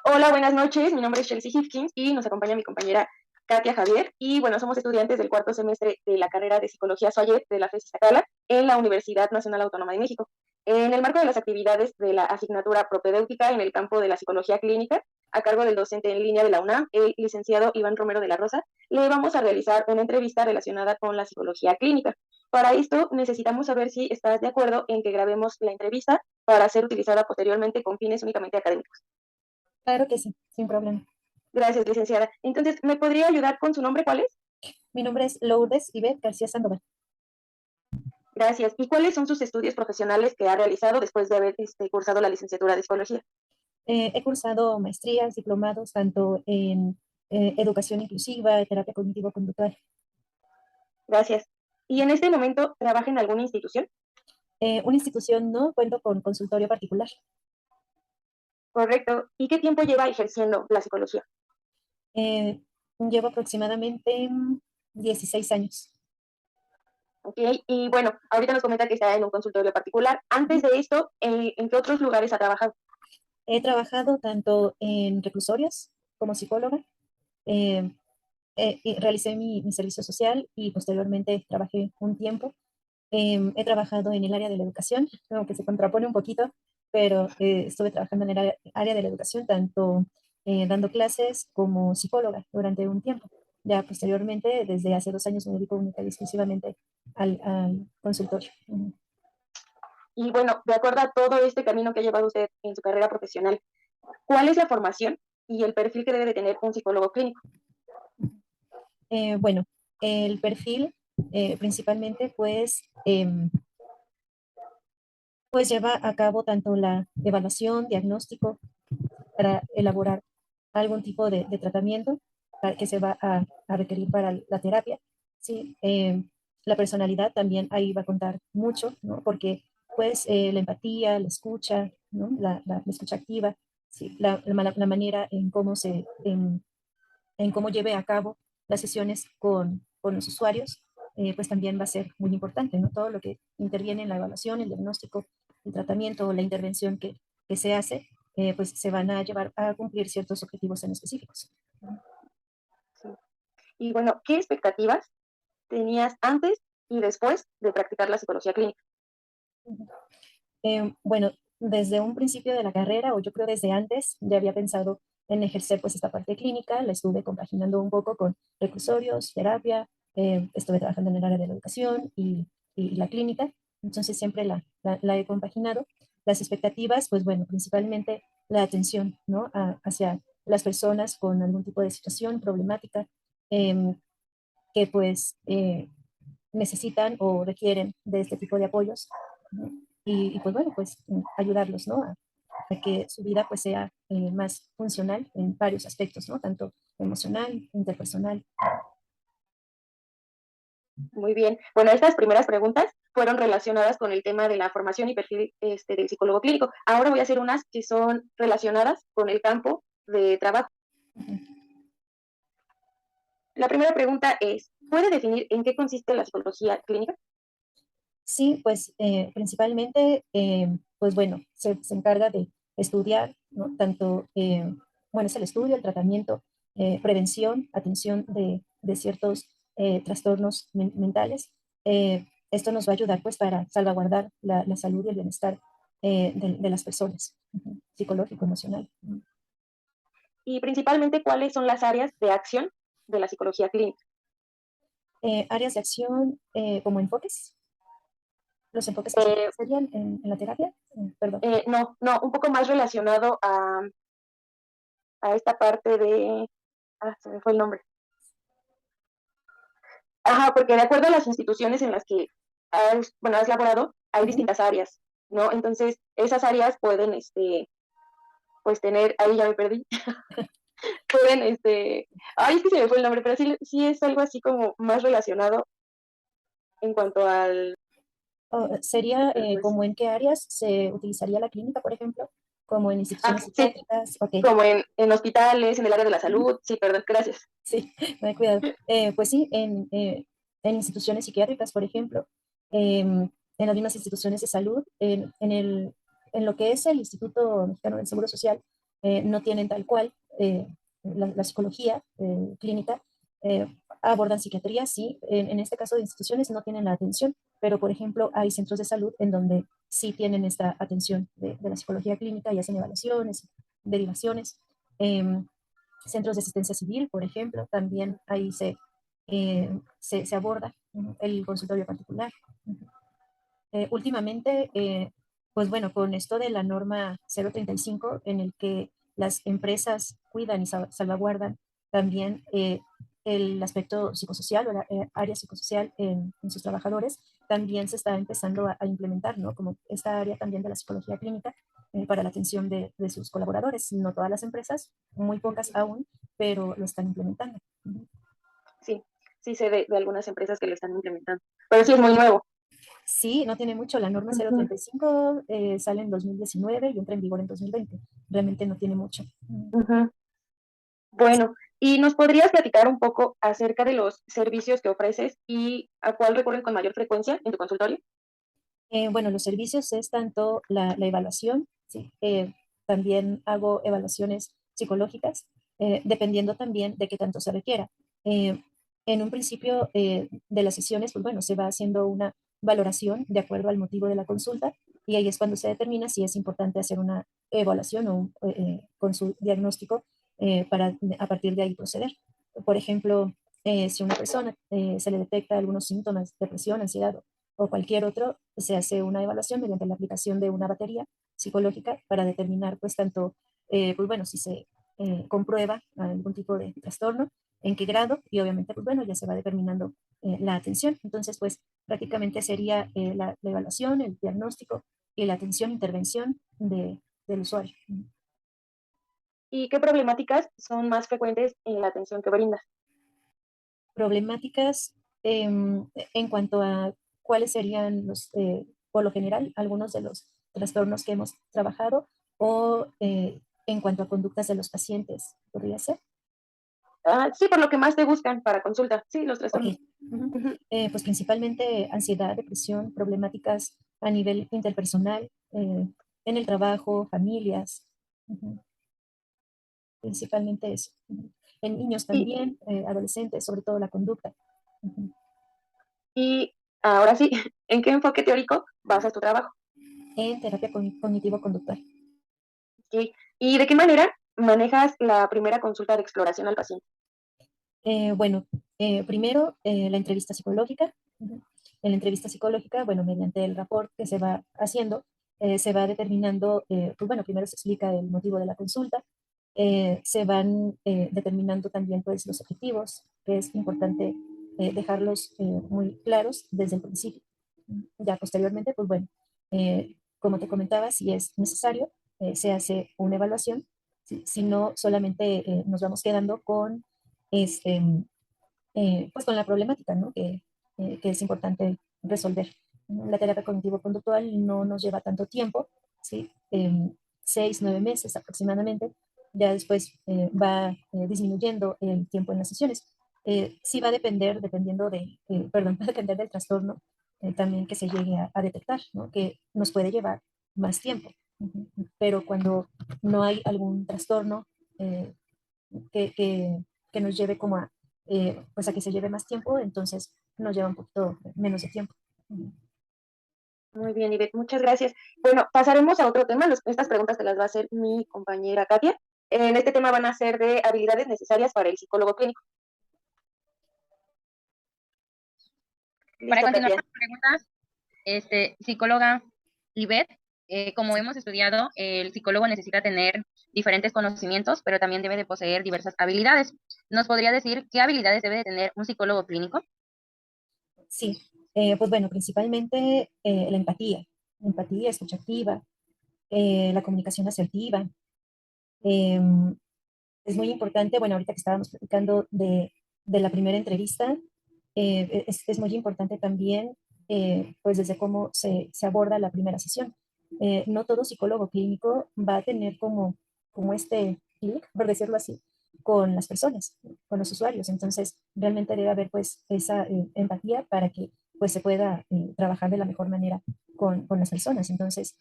Hola, buenas noches. Mi nombre es Chelsea Hipkins y nos acompaña mi compañera Katia Javier. Y bueno, somos estudiantes del cuarto semestre de la carrera de Psicología Soyet de la FES Iztacala en la Universidad Nacional Autónoma de México. En el marco de las actividades de la asignatura propedéutica en el campo de la psicología clínica, a cargo del docente en línea de la UNAM, el licenciado Iván Romero de la Rosa, le vamos a realizar una entrevista relacionada con la psicología clínica. Para esto necesitamos saber si estás de acuerdo en que grabemos la entrevista para ser utilizada posteriormente con fines únicamente académicos. Claro que sí, sin problema. Gracias, licenciada. Entonces, ¿me podría ayudar con su nombre? ¿Cuál es? Mi nombre es Lourdes Ivette García Sandoval. Gracias. ¿Y cuáles son sus estudios profesionales que ha realizado después de haber cursado la licenciatura de psicología? He cursado maestrías, diplomados, tanto en educación inclusiva, terapia cognitivo-conductual. Gracias. ¿Y en este momento trabaja en alguna institución? Una institución no cuento con consultorio particular. Correcto. ¿Y qué tiempo lleva ejerciendo la psicología? Eh, Llevo aproximadamente 16 años. Ok. Y bueno, ahorita nos comenta que está en un consultorio particular. Antes Ujú. de esto, ¿en qué otros lugares ha trabajado? He trabajado tanto en reclusorios como psicóloga. Eh, y realicé mi servicio social y posteriormente trabajé un tiempo. He trabajado en el área de la educación, aunque se contrapone un poquito, pero estuve trabajando en el área de la educación, tanto dando clases como psicóloga durante un tiempo. Ya posteriormente, desde hace 2 años, me dedico única y exclusivamente al consultorio. Ujú. Y bueno, de acuerdo a todo este camino que ha llevado usted en su carrera profesional, ¿cuál es la formación y el perfil que debe de tener un psicólogo clínico? Bueno, el perfil principalmente, pues lleva a cabo tanto la evaluación, diagnóstico, para elaborar algún tipo de tratamiento que se va a requerir para la terapia. Sí, la personalidad también ahí va a contar mucho, ¿no? Porque pues la empatía, la escucha, ¿no? La escucha activa, sí, la manera en cómo lleve a cabo las sesiones con los usuarios, pues también va a ser muy importante, ¿no? Todo lo que interviene en la evaluación, el diagnóstico, el tratamiento o la intervención que se hace, pues se van a llevar a cumplir ciertos objetivos en específicos. Sí. Y bueno, ¿qué expectativas tenías antes y después de practicar la psicología clínica? Bueno, desde un principio de la carrera, o yo creo desde antes, ya había pensado en ejercer pues esta parte clínica, la estuve compaginando un poco con reclusorios, terapia, estuve trabajando en el área de la educación y la clínica, entonces siempre la he compaginado. Las expectativas, pues bueno, principalmente la atención, ¿no? Hacia las personas con algún tipo de situación problemática em, que pues necesitan o requieren de este tipo de apoyos, ¿no? Y pues bueno, pues ayudarlos, ¿no? A que su vida pues sea más funcional en varios aspectos, ¿no? Tanto emocional, interpersonal. Muy bien. Bueno, estas primeras preguntas fueron relacionadas con el tema de la formación y perfil del psicólogo clínico. Ahora voy a hacer unas que son relacionadas con el campo de trabajo. La primera pregunta es, ¿puede definir en qué consiste la psicología clínica? Sí, pues principalmente, pues bueno, se encarga de estudiar, ¿no? Tanto, bueno, es el estudio, el tratamiento, prevención, atención de ciertos trastornos mentales. Esto nos va a ayudar pues para salvaguardar la salud y el bienestar de las personas, ujú, psicológico, emocional. Ujú. Y principalmente, ¿cuáles son las áreas de acción de la psicología clínica? Áreas de acción como enfoques, los enfoques que Eh, serían en la terapia, perdón. no, no, un poco más relacionado a esta parte de... Ah, se me fue el nombre. Ajá, porque de acuerdo a las instituciones en las que bueno, has laborado, hay Ujú. distintas áreas, ¿no? Entonces, esas áreas pueden, pues tener, ahí ya me perdí, pueden, ay, es que se me fue el nombre, pero sí, sí es algo así como más relacionado en cuanto al, Sería pues, como en qué áreas se utilizaría la clínica, por ejemplo, como en instituciones sí, psiquiátricas. Ok, como en hospitales, en el área de la ujú, salud, sí, perdón, gracias. sí, me he cuidado. Pues sí, en instituciones psiquiátricas, por ejemplo, en las mismas instituciones de salud, en lo que es el Instituto Mexicano del Seguro Social, no tienen tal cual la psicología clínica, abordan psiquiatría, sí, en este caso de instituciones no tienen la atención, pero por ejemplo hay centros de salud en donde sí tienen esta atención de la psicología clínica y hacen evaluaciones, derivaciones. Eh, Centros de asistencia civil, por ejemplo, también ahí se aborda el consultorio particular. Últimamente, pues bueno, con esto de la norma 035, en el que las empresas cuidan y salvaguardan también el aspecto psicosocial o la área psicosocial en sus trabajadores, también se está empezando a implementar, ¿no? Como esta área también de la psicología clínica para la atención de sus colaboradores. No todas las empresas, muy pocas aún, pero lo están implementando. Sí, sí sé de algunas empresas que lo están implementando, pero sí es muy nuevo. Sí, no tiene mucho. La norma Ujú, 035 sale en 2019 y entra en vigor en 2020. Realmente no tiene mucho. ujú. Bueno, ¿y nos podrías platicar un poco acerca de los servicios que ofreces y a cuál recurren con mayor frecuencia en tu consultorio? Bueno, los servicios es tanto la evaluación, ¿sí? También hago evaluaciones psicológicas, dependiendo también de qué tanto se requiera. Eh, en un principio de las sesiones, pues bueno, se va haciendo una valoración de acuerdo al motivo de la consulta y ahí es cuando se determina si es importante hacer una evaluación o con su diagnóstico para a partir de ahí proceder. Por ejemplo, si a una persona se le detecta algunos síntomas, depresión, ansiedad o cualquier otro, se hace una evaluación mediante la aplicación de una batería psicológica para determinar, pues, tanto, pues, bueno, si se comprueba algún tipo de trastorno, en qué grado, y obviamente, pues, bueno, ya se va determinando la atención. Entonces, pues, prácticamente sería la evaluación, el diagnóstico y la atención, intervención del usuario. ¿Y qué problemáticas son más frecuentes en la atención que brindas? Problemáticas en cuanto a cuáles serían por lo general, algunos de los trastornos que hemos trabajado o en cuanto a conductas de los pacientes, ¿podría ser? Ah, sí, por lo que más te buscan para consulta. Sí, los Ok. trastornos. Ujú. Ujú. Pues principalmente ansiedad, depresión, problemáticas a nivel interpersonal, en el trabajo, familias, ujú, principalmente eso. Ujú. En niños Y, también, adolescentes, sobre todo la conducta. Ujú. y ahora sí, ¿en qué enfoque teórico basas tu trabajo? En terapia cognitivo-conductual. ¿Sí? ¿Y de qué manera manejas la primera consulta de exploración al paciente? Bueno, primero la entrevista psicológica. Ujú. En la entrevista psicológica, bueno, mediante el rapport que se va haciendo, se va determinando, pues bueno, primero se explica el motivo de la consulta, se van determinando también pues los objetivos, que es importante dejarlos muy claros desde el principio. Ya posteriormente, pues bueno, como te comentaba, si es necesario, se hace una evaluación, si no solamente nos vamos quedando con este, pues con la problemática, ¿no? Que es importante resolver. La terapia cognitivo-conductual no nos lleva tanto tiempo, ¿sí? 6, 9 meses aproximadamente. Ya después va disminuyendo el tiempo en las sesiones. Sí va a depender, perdón, va a depender del trastorno también que se llegue a detectar, ¿no? Que nos puede llevar más tiempo. Ujú. Pero cuando no hay algún trastorno eh, que, que, que nos lleve como pues a que se lleve más tiempo, entonces nos lleva un poquito menos de tiempo. Muy bien, Ivette, muchas gracias. Bueno, pasaremos a otro tema. Estas preguntas te las va a hacer mi compañera Katia. En este tema van a ser de habilidades necesarias para el psicólogo clínico. Para Listo, continuar Katia. con las preguntas, psicóloga Ivette, como Sí. hemos estudiado, el psicólogo necesita tener diferentes conocimientos, pero también debe de poseer diversas habilidades. ¿Nos podría decir qué habilidades debe de tener un psicólogo clínico? Sí, pues bueno, principalmente la empatía, escucha activa, la comunicación asertiva. eh, es muy importante, bueno, ahorita que estábamos platicando de la primera entrevista, es muy importante también, pues desde cómo se aborda la primera sesión. No todo psicólogo clínico va a tener como este clic, por decirlo así, con las personas, con los usuarios. Entonces, realmente debe haber pues esa empatía para que pues se pueda trabajar de la mejor manera con las personas. Entonces,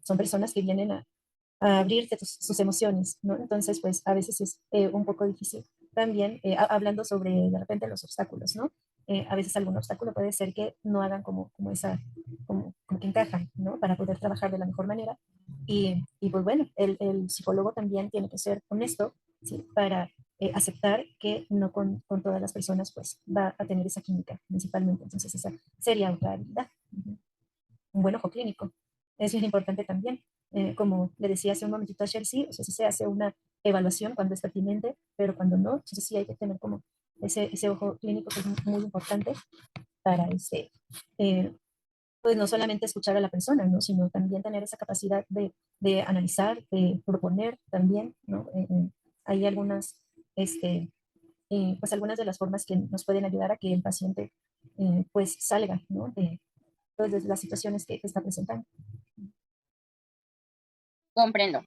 son personas que vienen a abrirte sus emociones, ¿no? Entonces, pues a veces es un poco difícil. También hablando sobre de repente los obstáculos, ¿no? A veces algún obstáculo puede ser que no hagan como esa, como que encajan, ¿no? Para poder trabajar de la mejor manera. Y pues bueno, el psicólogo también tiene que ser honesto, ¿sí? Para aceptar que no con todas las personas pues va a tener esa química principalmente. Entonces esa sería otra habilidad. Un buen ojo clínico. Eso es importante también. Como le decía hace un momentito a Chelsea, o sea, sí se hace una evaluación cuando es pertinente, pero cuando no, entonces sí hay que tener como ese ojo clínico que es muy importante para eh, pues no solamente escuchar a la persona, ¿no? Sino también tener esa capacidad de analizar, de proponer también, ¿no? Hay algunas, pues algunas de las formas que nos pueden ayudar a que el paciente pues salga, ¿no? Pues, de las situaciones que está presentando. Comprendo.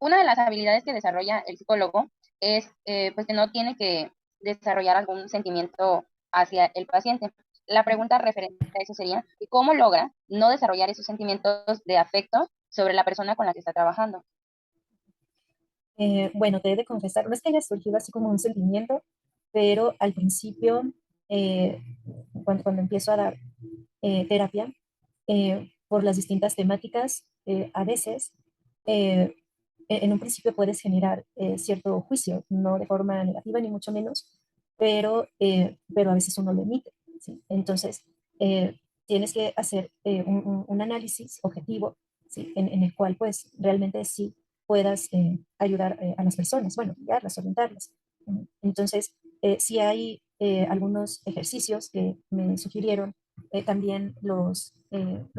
Una de las habilidades que desarrolla el psicólogo es pues que no tiene que desarrollar algún sentimiento hacia el paciente. La pregunta referente a eso sería, ¿cómo logra no desarrollar esos sentimientos de afecto sobre la persona con la que está trabajando? Bueno, te he de confesar, no es que haya surgido así como un sentimiento, pero al principio, eh, cuando empiezo a dar terapia, por las distintas temáticas, a veces en un principio puedes generar cierto juicio, no de forma negativa ni mucho menos, pero a veces uno lo emite, ¿sí? Entonces, tienes que hacer un análisis objetivo, ¿sí? En el cual pues realmente sí puedas ayudar a las personas, bueno, guiarlas, orientarlas. Entonces, sí hay algunos ejercicios que me sugirieron también los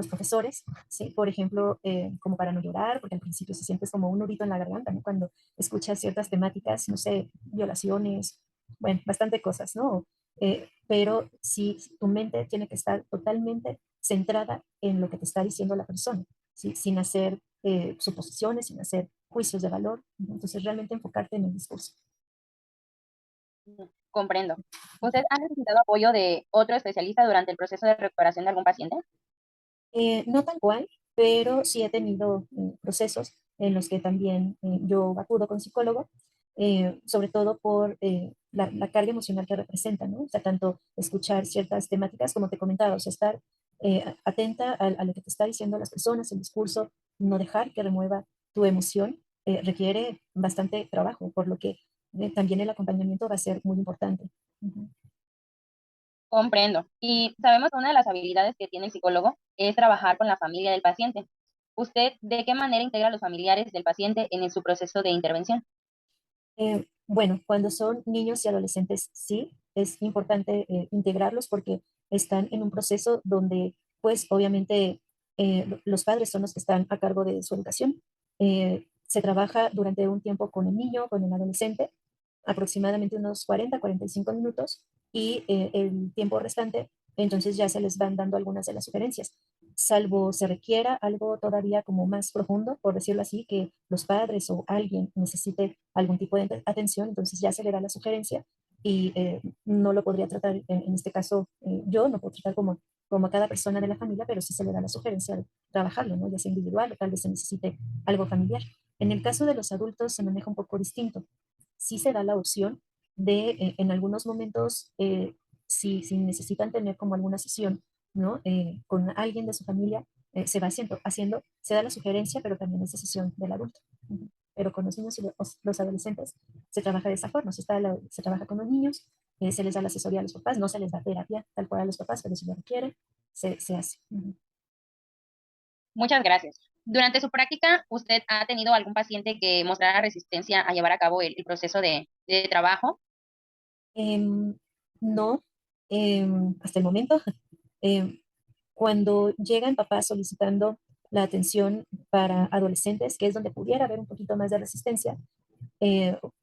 profesores, ¿sí? Por ejemplo, como para no llorar, porque al principio se siente como un nudito en la garganta, ¿no? Cuando escuchas ciertas temáticas, no sé, violaciones, bueno, bastante cosas, ¿no? Pero sí, tu mente tiene que estar totalmente centrada en lo que te está diciendo la persona, ¿sí? Sin hacer suposiciones, sin hacer juicios de valor. Entonces, realmente enfocarte en el discurso. Comprendo. ¿Usted ha necesitado apoyo de otro especialista durante el proceso de recuperación de algún paciente? No tal cual, pero sí he tenido procesos en los que también yo acudo con psicólogo, sobre todo por la carga emocional que representa, ¿no? O sea, tanto escuchar ciertas temáticas, como te comentaba, o sea, estar atenta a lo que te está diciendo las personas, el discurso, no dejar que remueva tu emoción, requiere bastante trabajo, por lo que también el acompañamiento va a ser muy importante. Ujú. Comprendo. Y sabemos que una de las habilidades que tiene el psicólogo es trabajar con la familia del paciente. ¿Usted de qué manera integra a los familiares del paciente en su proceso de intervención? Bueno, cuando son niños y adolescentes, sí, es importante integrarlos porque están en un proceso donde, pues, obviamente, los padres son los que están a cargo de su educación. Se trabaja durante un tiempo con el niño, con el adolescente, aproximadamente unos 40, 45 minutos, y el tiempo restante, entonces ya se les van dando algunas de las sugerencias, salvo se requiera algo todavía como más profundo, por decirlo así, que los padres o alguien necesite algún tipo de atención, entonces ya se le da la sugerencia y no lo podría tratar, en este caso, yo no puedo tratar como a cada persona de la familia, pero sí se le da la sugerencia de trabajarlo, ¿no? Ya sea individual o tal vez se necesite algo familiar. En el caso de los adultos se maneja un poco distinto. Sí se da la opción de, en algunos momentos, si necesitan tener como alguna sesión, ¿no? Con alguien de su familia, se va haciendo, se da la sugerencia, pero también es decisión del adulto. Ujú. Pero con los niños y los adolescentes se trabaja de esa forma, se trabaja con los niños, se les da la asesoría a los papás, no se les da terapia tal cual a los papás, pero si lo requieren, se hace. Ujú. Muchas gracias. Durante su práctica, ¿usted ha tenido algún paciente que mostrara resistencia a llevar a cabo el proceso de trabajo? Em, no, hasta el momento. Em, Cuando llegan papás solicitando la atención para adolescentes, que es donde pudiera haber un poquito más de resistencia,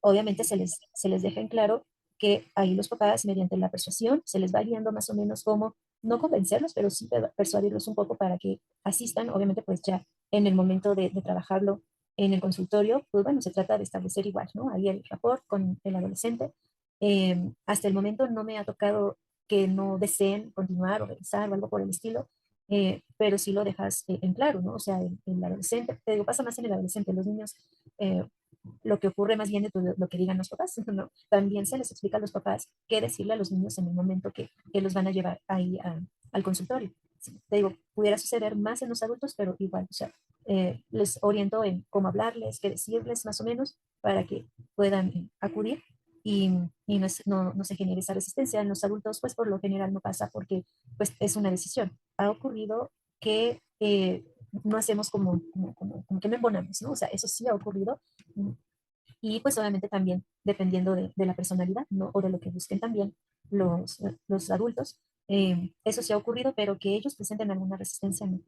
obviamente se les deja en claro que ahí los papás, mediante la persuasión, se les va guiando más o menos cómo, no convencerlos, pero sí persuadirlos un poco para que asistan. Obviamente, pues ya en el momento de trabajarlo en el consultorio, pues bueno, se trata de establecer igual, ¿no? Ahí el rapport con el adolescente. Hasta el momento no me ha tocado que no deseen continuar o regresar o algo por el estilo. pero sí lo dejas en claro, ¿no? O sea, el adolescente, te digo, pasa más en el adolescente, los niños, eh, lo que ocurre más bien de todo lo que digan los papás, ¿no? También se les explica a los papás qué decirle a los niños en el momento que los van a llevar ahí al consultorio. Sí, te digo, pudiera suceder más en los adultos, pero igual, o sea, les oriento en cómo hablarles, qué decirles más o menos, para que puedan acudir y no se genere esa resistencia. En los adultos, pues por lo general no pasa porque pues es una decisión. Ha ocurrido que no hacemos como que no embonamos, ¿no? O sea, eso sí ha ocurrido. Y pues obviamente también dependiendo de la personalidad, ¿no? O de lo que busquen también los adultos. Eso sí ha ocurrido, pero que ellos presenten alguna resistencia, no.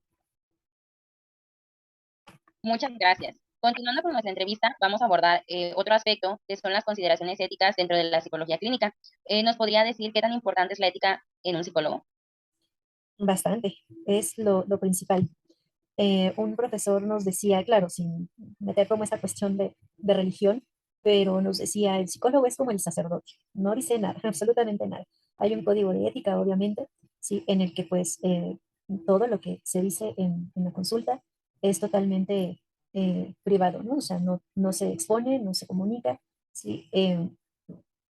Muchas gracias. Continuando con nuestra entrevista, vamos a abordar otro aspecto que son las consideraciones éticas dentro de la psicología clínica. ¿Nos podría decir qué tan importante es la ética en un psicólogo? Bastante, es lo principal. Un profesor nos decía, claro, sin meter como esa cuestión de religión, pero nos decía, el psicólogo es como el sacerdote, no dice nada, absolutamente nada. Hay un código de ética, obviamente, sí, en el que pues todo lo que se dice en la consulta es totalmente privado, ¿no? O sea, no se expone, no se comunica, sí,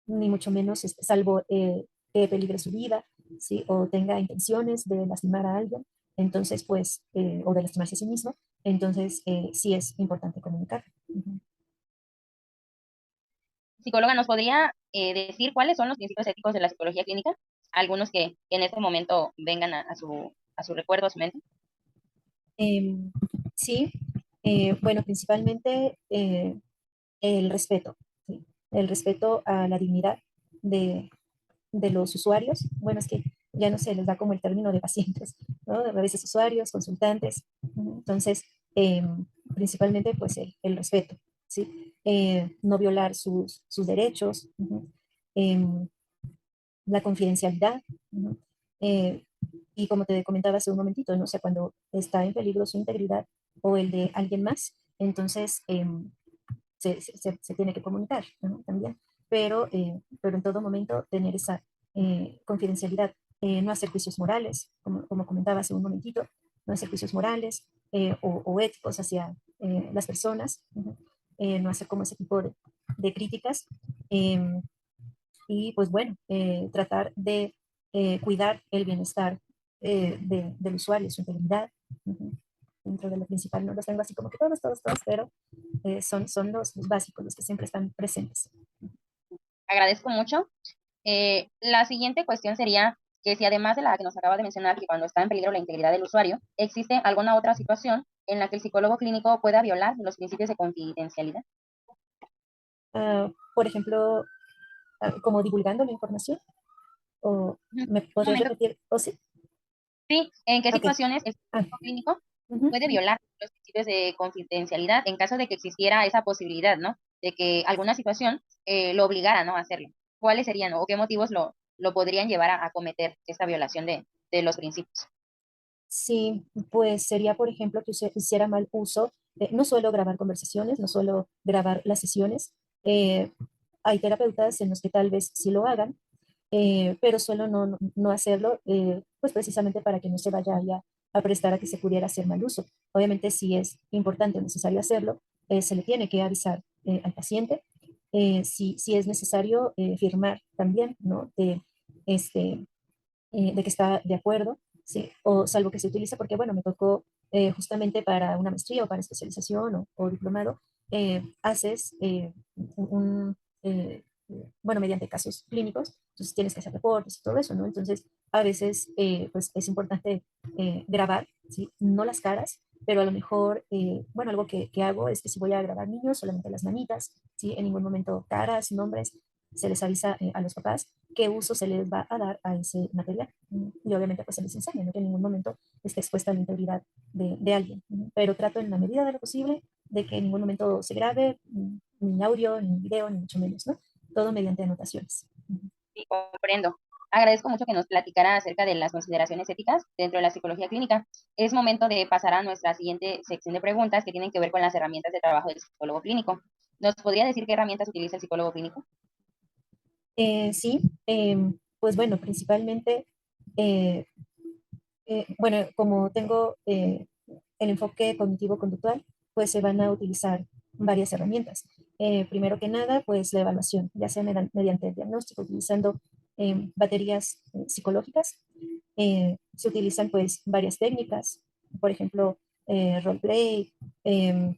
ni mucho menos, salvo que peligre su vida, ¿sí? O tenga intenciones de lastimar a alguien, entonces, pues, o de lastimarse a sí mismo, entonces sí es importante comunicar. Ujú. Psicóloga, ¿nos podría decir cuáles son los principios éticos de la psicología clínica? Algunos que en este momento vengan a su recuerdo, a su mente. Em, sí, bueno, principalmente el respeto, ¿sí? El respeto a la dignidad de, de los usuarios. Bueno, es que ya no se les da como el término de pacientes, ¿no? A veces usuarios, consultantes. Entonces, principalmente pues el respeto, ¿sí? No violar sus derechos, em, la confidencialidad. ¿No? Eh, y como te comentaba hace un momentito, ¿no? O sea, cuando está en peligro su integridad o el de alguien más, entonces se tiene que comunicar, ¿no? También, pero en todo momento tener esa confidencialidad, no hacer juicios morales, como comentaba hace un momentito, no hacer juicios morales o éticos hacia las personas, no hacer como ese tipo de críticas. Eh, y pues bueno, tratar de cuidar el bienestar del usuario, su integridad. Dentro de lo principal, no los tengo así como que todos, pero son los básicos, los que siempre están presentes. Agradezco mucho. La siguiente cuestión sería que si además de la que nos acaba de mencionar, que cuando está en peligro la integridad del usuario, ¿existe alguna otra situación en la que el psicólogo clínico pueda violar los principios de confidencialidad? Por ejemplo, como divulgando la información, o Ujú. me Un podrías momento. repetir, o sí, Sí, ¿en qué ok, situaciones el ah, psicólogo clínico ujú. puede violar los principios de confidencialidad en caso de que existiera esa posibilidad, ¿no? De que alguna situación lo obligara, ¿no? A hacerlo. ¿Cuáles serían o qué motivos lo podrían llevar a cometer esta violación de los principios? Sí, pues sería, por ejemplo, que hiciera mal uso. No suelo grabar conversaciones, no suelo grabar las sesiones. Eh, Hay terapeutas en los que tal vez sí lo hagan, pero suelo no hacerlo, pues precisamente para que no se vaya ya a prestar a que se pudiera hacer mal uso. Obviamente, si es importante o necesario hacerlo, se le tiene que avisar al paciente. Si es necesario firmar también, ¿no? Este, de que está de acuerdo, ¿sí? O salvo que se utilice porque, bueno, me tocó justamente para una maestría o para especialización o diplomado, haces eh, bueno, mediante casos clínicos, entonces tienes que hacer reportes y todo eso, ¿no? Entonces, a veces, pues es importante grabar, ¿sí? No las caras, pero a lo mejor, bueno, algo que hago es que si voy a grabar niños, solamente las manitas, ¿sí? En ningún momento caras, nombres, se les avisa a los papás qué uso se les va a dar a ese material. Y obviamente pues se les enseña, ¿no? Que en ningún momento esté expuesta a la integridad de alguien. Pero trato en la medida de lo posible de que en ningún momento se grabe ni audio, ni video, ni mucho menos, ¿no? Todo mediante anotaciones. Sí, comprendo. Agradezco mucho que nos platicara acerca de las consideraciones éticas dentro de la psicología clínica. Es momento de pasar a nuestra siguiente sección de preguntas que tienen que ver con las herramientas de trabajo del psicólogo clínico. ¿Nos podría decir qué herramientas utiliza el psicólogo clínico? Sí, pues bueno, principalmente eh, Bueno, como tengo el enfoque cognitivo-conductual, pues se van a utilizar varias herramientas. Primero que nada, pues la evaluación, ya sea mediante el diagnóstico, utilizando baterías psicológicas. Se utilizan pues varias técnicas, por ejemplo, roleplay, em,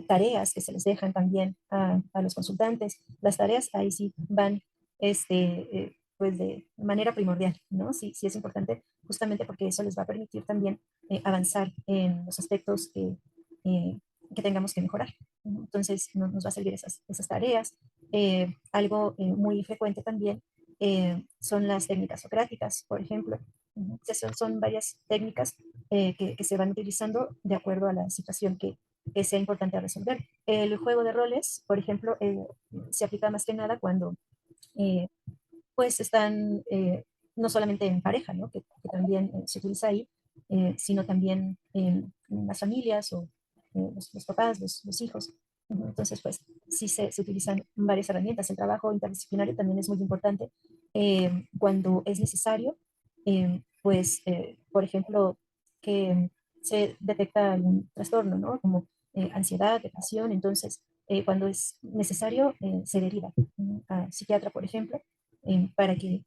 tareas que se les dejan también a los consultantes. Las tareas ahí sí van pues de manera primordial, ¿no? Sí, sí es importante justamente porque eso les va a permitir también avanzar en los aspectos eh, que tengamos que mejorar. Entonces, nos va a servir esas tareas. Algo muy frecuente también son las técnicas socráticas, por ejemplo. Son varias técnicas que se van utilizando de acuerdo a la situación que sea importante resolver. El juego de roles, por ejemplo, se aplica más que nada cuando eh, pues están no solamente en pareja, ¿no? Que también se utiliza ahí, sino también en las familias o los papás, los hijos. Entonces, pues sí se utilizan varias herramientas. El trabajo interdisciplinario también es muy importante cuando es necesario, pues, por ejemplo, que se detecta algún trastorno, ¿no? Como ansiedad, depresión. Entonces, cuando es necesario, se deriva a psiquiatra, por ejemplo, para que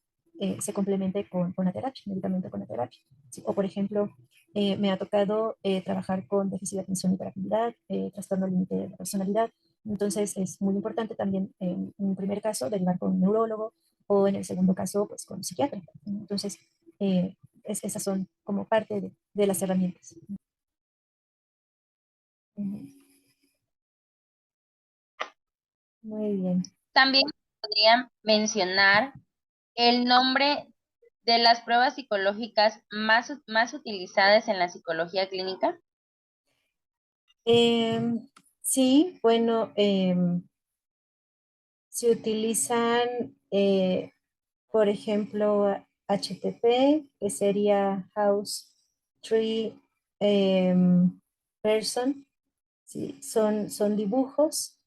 se complemente con la terapia, medicamento con la terapia. Sí, o, por ejemplo, me ha tocado trabajar con déficit de atención y hiperactividad, trastorno límite de la personalidad. Entonces, es muy importante también, en un primer caso, derivar con un neurólogo o en el segundo caso, pues con un psiquiatra. Entonces, esas son como parte de las herramientas. Muy bien. También podría mencionar el nombre de las pruebas psicológicas más utilizadas en la psicología clínica. Sí, bueno, se utilizan, por ejemplo, HTP, que sería House Tree Person. Sí, son dibujos.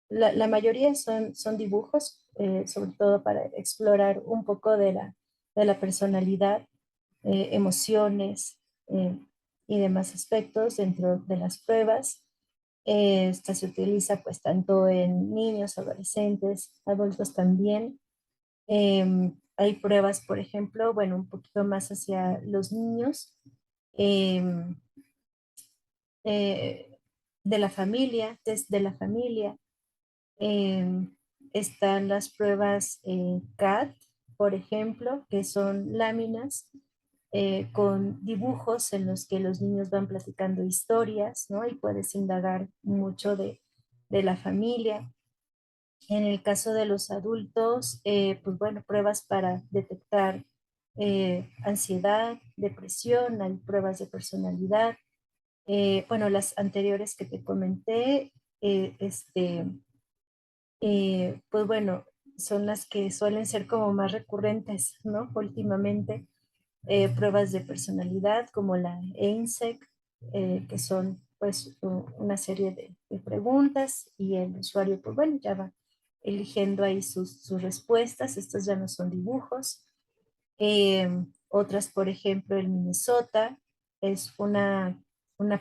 La mayoría son dibujos, sobre todo para explorar un poco de la personalidad, emociones y demás aspectos dentro de las pruebas. Esta se utiliza pues tanto en niños, adolescentes, adultos también. Hay pruebas, por ejemplo, bueno, un poquito más hacia los niños, em, eh, de la familia, desde la familia. Están las pruebas CAT, por ejemplo, que son láminas con dibujos en los que los niños van platicando historias, ¿no? Y puedes indagar mucho de la familia. En el caso de los adultos, pues bueno, pruebas para detectar ansiedad, depresión, hay pruebas de personalidad. Bueno, las anteriores que te comenté, eh, este, pues bueno, son las que suelen ser como más recurrentes, ¿no? Últimamente, pruebas de personalidad como la EINSEC, que son pues una serie de preguntas y el usuario, pues bueno, ya va eligiendo ahí sus respuestas. Estas ya no son dibujos. Otras, por ejemplo, el Minnesota es una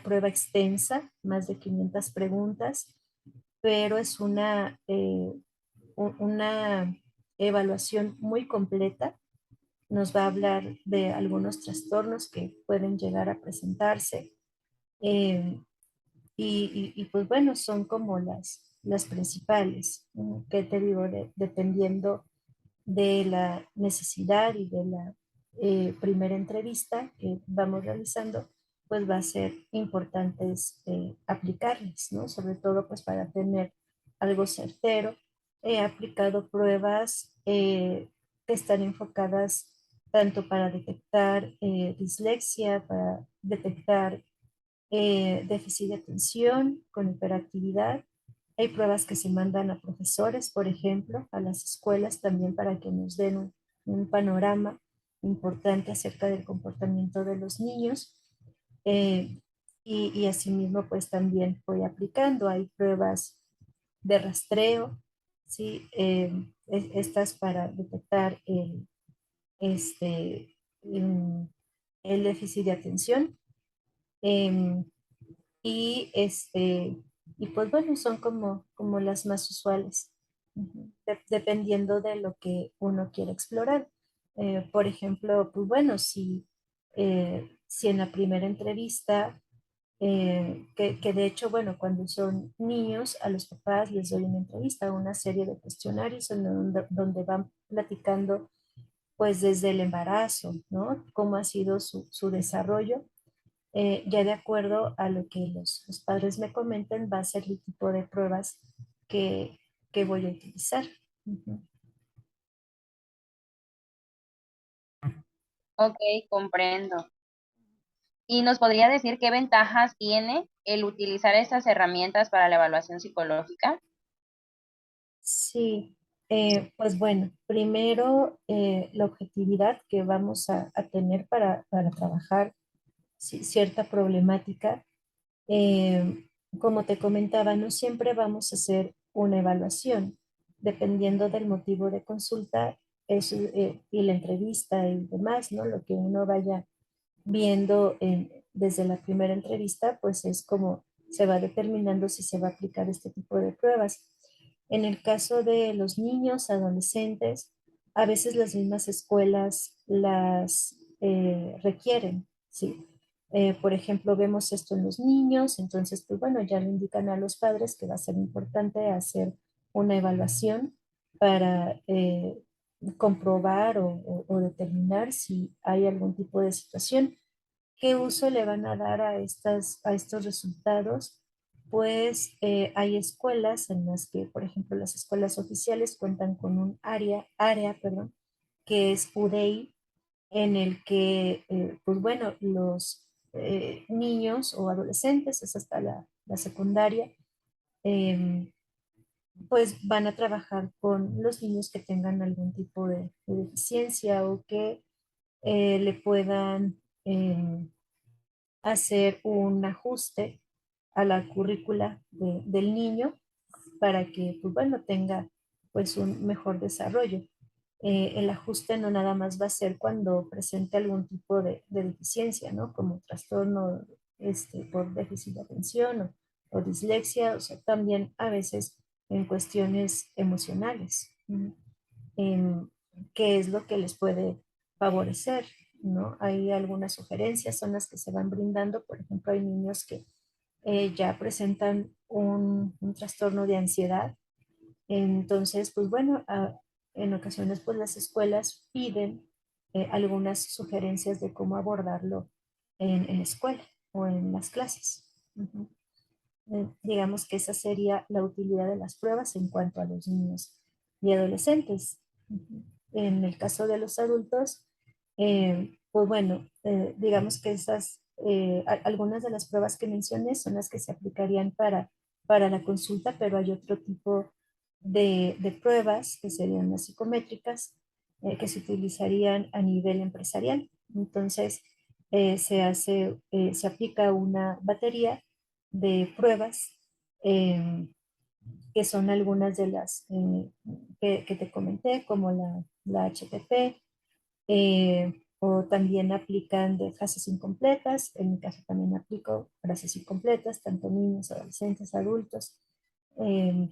prueba extensa, más de 500 preguntas, pero es una evaluación muy completa. Nos va a hablar de algunos trastornos que pueden llegar a presentarse. eh, pues bueno, son como las principales, ¿no? Que te digo, dependiendo de la necesidad y de la primera entrevista que vamos realizando, pues va a ser importante aplicarles, ¿no? Sobre todo pues para tener algo certero. He aplicado pruebas que están enfocadas tanto para detectar dislexia, para detectar déficit de atención con hiperactividad. Hay pruebas que se mandan a profesores, por ejemplo, a las escuelas también para que nos den un panorama importante acerca del comportamiento de los niños. Eh, y asimismo, pues también voy aplicando. Hay pruebas de rastreo, ¿sí? Estas para detectar este, em, el déficit de atención. em, y, y pues bueno, son como las más usuales, dependiendo de lo que uno quiere explorar. Por ejemplo, pues bueno, si en la primera entrevista, que de hecho, bueno, cuando son niños, a los papás les doy una entrevista, una serie de cuestionarios en donde van platicando pues desde el embarazo, ¿no? Cómo ha sido su desarrollo. Ya de acuerdo a lo que los padres me comenten, va a ser el tipo de pruebas que, que voy a utilizar. Ujú. Ok, comprendo. ¿Y nos podría decir qué ventajas tiene el utilizar estas herramientas para la evaluación psicológica? Sí, pues bueno, primero la objetividad que vamos a tener para trabajar cierta problemática. Eh, Como te comentaba, no siempre vamos a hacer una evaluación, dependiendo del motivo de consulta y la entrevista y demás, ¿no? Lo que uno vaya viendo desde la primera entrevista, pues es como se va determinando si se va a aplicar este tipo de pruebas. En el caso de los niños, adolescentes, a veces las mismas escuelas las requieren, ¿sí? Por ejemplo, vemos esto en los niños, entonces, pues bueno, ya le indican a los padres que va a ser importante hacer una evaluación para comprobar o determinar si hay algún tipo de situación. ¿Qué uso le van a dar a estos resultados? Pues hay escuelas en las que, por ejemplo, las escuelas oficiales cuentan con un perdón, que es UDEI, en el que, pues bueno, los niños o adolescentes, es hasta la secundaria, em, pues van a trabajar con los niños que tengan algún tipo de deficiencia o que le puedan hacer un ajuste a la currícula del niño para que, pues bueno, tenga pues un mejor desarrollo. El ajuste no nada más va a ser cuando presente algún tipo de deficiencia, ¿no? Como trastorno por déficit de atención o dislexia, o sea, también a veces en cuestiones emocionales. En qué es lo que les puede favorecer, ¿no? Hay algunas sugerencias, son las que se van brindando. Por ejemplo, hay niños que ya presentan un trastorno de ansiedad. Entonces, pues bueno, en ocasiones pues las escuelas piden algunas sugerencias de cómo abordarlo en la escuela o en las clases. Ujú. Digamos que esa sería la utilidad de las pruebas en cuanto a los niños y adolescentes. Ujú. En el caso de los adultos, pues bueno, digamos que algunas de las pruebas que mencioné son las que se aplicarían para la consulta, pero hay otro tipo de pruebas que serían las psicométricas, que se utilizarían a nivel empresarial. Entonces, se aplica una batería de pruebas, eh, que son algunas de las que te comenté, como la HTP, o también aplican de frases incompletas. En mi caso también aplico frases incompletas, tanto niños, adolescentes, adultos. Eh,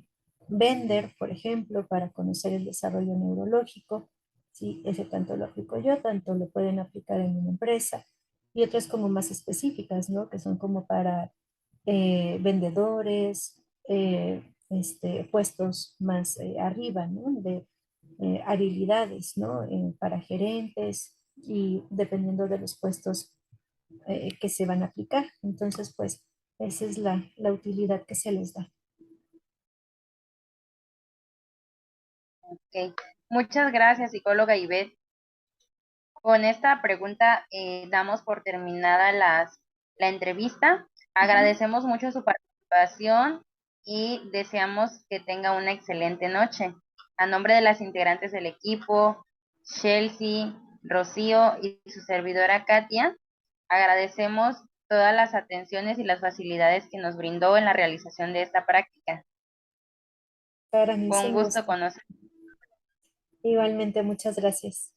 Bender, por ejemplo, para conocer el desarrollo neurológico. Sí, ese tanto lo aplico yo, tanto lo pueden aplicar en una empresa. Y otras como más específicas, ¿no? Que son como para vendedores, puestos más arriba, ¿no? De habilidades, ¿no? Para gerentes y dependiendo de los puestos que se van a aplicar. Entonces, pues, esa es la utilidad que se les da. Ok. Muchas gracias, psicóloga Ivette. Con esta pregunta damos por terminada la entrevista. Ujú. Agradecemos mucho su participación y deseamos que tenga una excelente noche. A nombre de las integrantes del equipo, Chelsea, Rocío y su servidora Katia, agradecemos todas las atenciones y las facilidades que nos brindó en la realización de esta práctica. Para mí es Fue un un gusto gusto. conocer. Igualmente, muchas gracias.